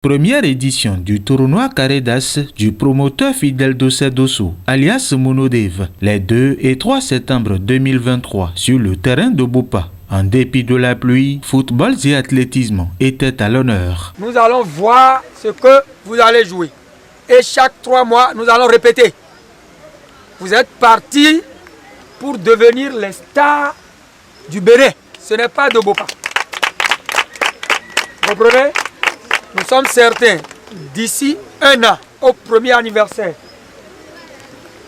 Première édition du tournoi Carré d'As du promoteur Fidel Dossé Dossou, alias Monodev, les 2 et 3 septembre 2023 sur le terrain de Bopa. En dépit de la pluie, football et athlétisme étaient à l'honneur. Nous allons voir ce que vous allez jouer. Et chaque 3 mois, nous allons répéter. Vous êtes partis pour devenir les stars du Bénin. Ce n'est pas de Bopa. Vous comprenez? Nous sommes certains, d'ici 1 an, au premier anniversaire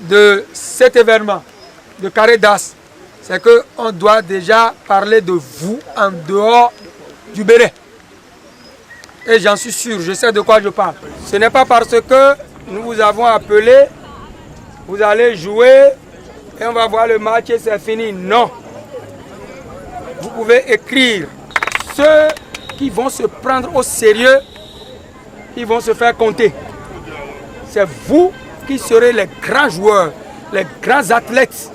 de cet événement, de Carré d'As, c'est qu'on doit déjà parler de vous en dehors du Bénin. Et j'en suis sûr, je sais de quoi je parle. Ce n'est pas parce que nous vous avons appelé, vous allez jouer et on va voir le match et c'est fini. Non. Vous pouvez écrire. Ceux qui vont se prendre au sérieux, ils vont se faire compter. C'est vous qui serez les grands joueurs, les grands athlètes.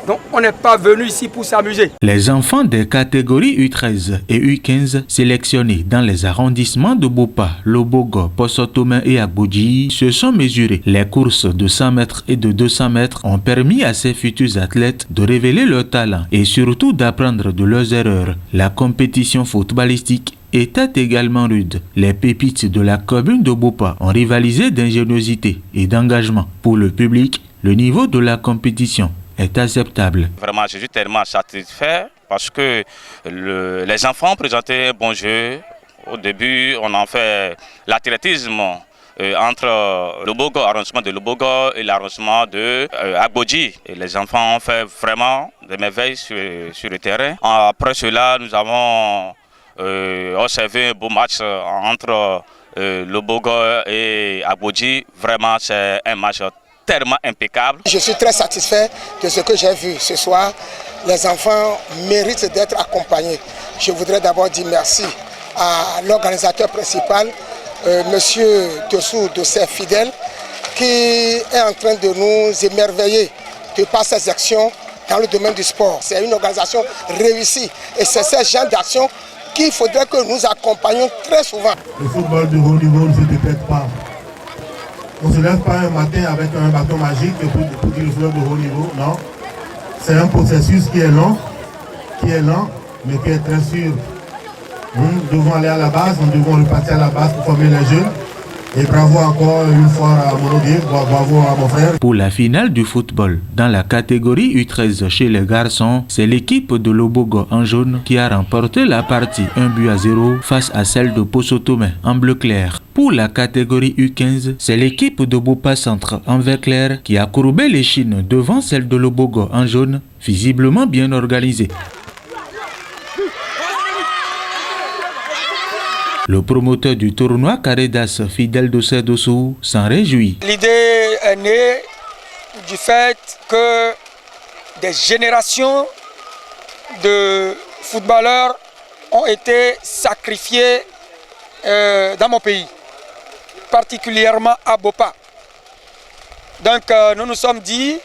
Donc on n'est pas venu ici pour s'amuser. Les enfants des catégories U13 et U15 sélectionnés dans les arrondissements de Bopa, Lobogo, Poso-Tomé et Agbodji se sont mesurés. Les courses de 100 mètres et de 200 mètres ont permis à ces futurs athlètes de révéler leur talent et surtout d'apprendre de leurs erreurs. La compétition footballistique était également rude. Les pépites de la commune de Bopa ont rivalisé d'ingéniosité et d'engagement. Pour le public, le niveau de la compétition est acceptable. Vraiment, je suis tellement satisfait parce que les enfants ont présenté un bon jeu. Au début, on a fait l'athlétisme entre Lobogo, arrondissement de Lobogo et l'arrondissement de Agbodji. Et les enfants ont fait vraiment des merveilles sur le terrain. Après cela, nous avons observé un beau match entre Lobogo et Agbodji. Vraiment, c'est un match tellement impeccable. Je suis très satisfait de ce que j'ai vu ce soir. Les enfants méritent d'être accompagnés. Je voudrais d'abord dire merci à l'organisateur principal, Monsieur Dossou Dossé Fidel, qui est en train de nous émerveiller de par ses actions dans le domaine du sport. C'est une organisation réussie et c'est ce genre d'action qu'il faudrait que nous accompagnions très souvent. Le football de haut niveau ne se répète pas. On ne se lève pas un matin avec un bâton magique pour dire le football de haut niveau, non. C'est un processus qui est lent, mais qui est très sûr. Nous devons aller à la base, nous devons repartir à la base pour former les jeunes. Et bravo encore une fois à Monodev, bravo à mon frère. Pour la finale du football, dans la catégorie U13 chez les garçons, c'est l'équipe de Lobogo en jaune qui a remporté la partie 1-0 face à celle de Poso-Tomé en bleu clair. Pour la catégorie U15, c'est l'équipe de Bopa Centre en vert clair qui a courbé les chines devant celle de Lobogo en jaune, visiblement bien organisée. Le promoteur du tournoi Carré d'As, Fidel Dossé Dossou, s'en réjouit. L'idée est née du fait que des générations de footballeurs ont été sacrifiés dans mon pays, particulièrement à Bopa. Donc nous nous sommes dit,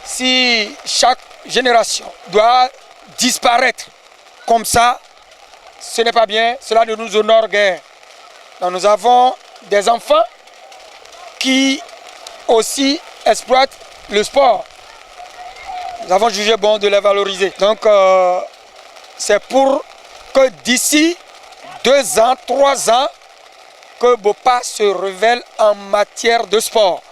si chaque génération doit disparaître comme ça, ce n'est pas bien, cela ne nous honore guère. Donc nous avons des enfants qui aussi exploitent le sport. Nous avons jugé bon de les valoriser. Donc c'est pour que d'ici 2 ans, 3 ans, que Bopa se révèle en matière de sport.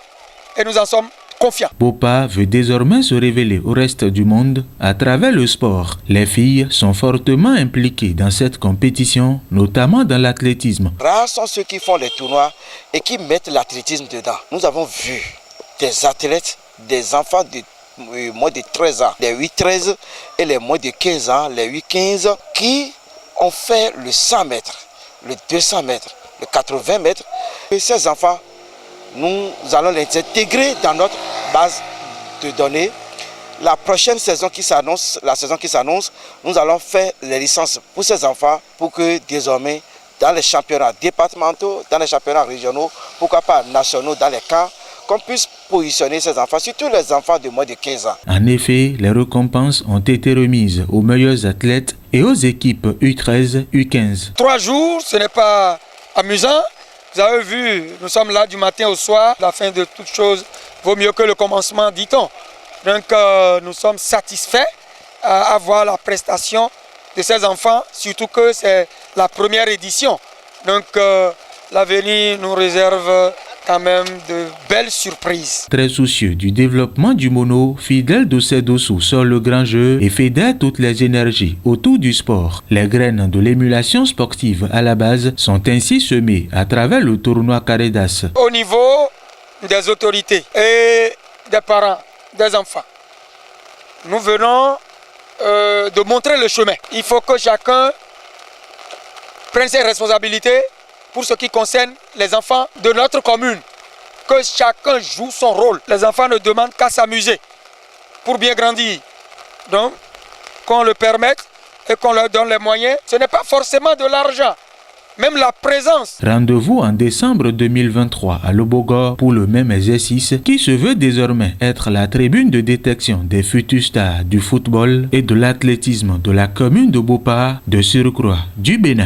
Et nous en sommes confiants. Bopa veut désormais se révéler au reste du monde à travers le sport. Les filles sont fortement impliquées dans cette compétition, notamment dans l'athlétisme. Rares sont ceux qui font les tournois et qui mettent l'athlétisme dedans. Nous avons vu des athlètes, des enfants de moins de 13 ans, les 8-13 et les moins de 15 ans, les 8-15, qui ont fait le 100 mètres, le 200 mètres, le 80 mètres. Et ces enfants, nous allons les intégrer dans notre base de données. La prochaine saison qui s'annonce, nous allons faire les licences pour ces enfants pour que désormais, dans les championnats départementaux, dans les championnats régionaux, pourquoi pas nationaux, dans les camps, qu'on puisse positionner ces enfants, surtout les enfants de moins de 15 ans. En effet, les récompenses ont été remises aux meilleurs athlètes et aux équipes U13, U15. 3 jours, ce n'est pas amusant. Vous avez vu, nous sommes là du matin au soir. La fin de toute chose vaut mieux que le commencement, dit-on. Donc nous sommes satisfaits à voir la prestation de ces enfants, surtout que c'est la première édition. Donc l'avenir nous réserve quand même de belles surprises. Très soucieux du développement du mono, Fidèle Dossé-Dossou sort le grand jeu et fédère toutes les énergies autour du sport. Les graines de l'émulation sportive à la base sont ainsi semées à travers le tournoi Caredas. Au niveau des autorités et des parents, des enfants, nous venons de montrer le chemin. Il faut que chacun prenne ses responsabilités pour ce qui concerne les enfants de notre commune. Que chacun joue son rôle. Les enfants ne demandent qu'à s'amuser pour bien grandir. Donc, qu'on le permette et qu'on leur donne les moyens, ce n'est pas forcément de l'argent. Même la présence. Rendez-vous en décembre 2023 à Lobogor pour le même exercice qui se veut désormais être la tribune de détection des futurs stars du football et de l'athlétisme de la commune de Bopa, de surcroît du Bénin.